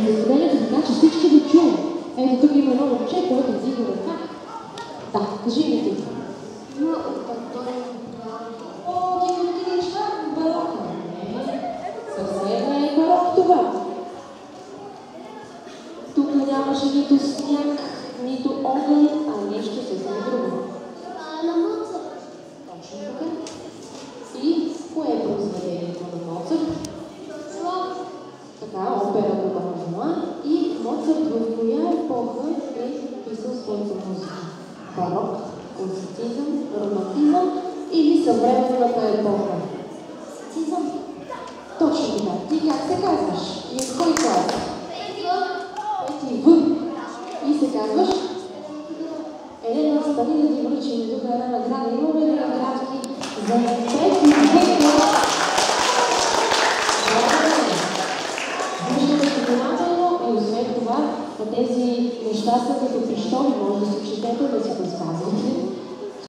произведението, така че всички да чуем. Ето тук има едно момче, което вдига ръка. Да, кажи ми ти. О, ти неща барока. Съвсем не е барок това. Тук нямаше нито сняг, нито огън, а нещо съвсем друго. На Моцарт. Точно така. И кое е произведението на Моцарт? Така, операта Дон и Моцарт в коя епоха е писал своята музика? Барок, класицизъм, романтизъм или съвременната епоха? Класицизъм. Точно така. Ти как се казваш? И от кой клас? Пети В. И се казваш? Елена, стани да ти връчим тук една награда. Имаме ли наградки за Пети В клас? Слушайте внимателно и освен това, тези неща са като пищоли, може да се чете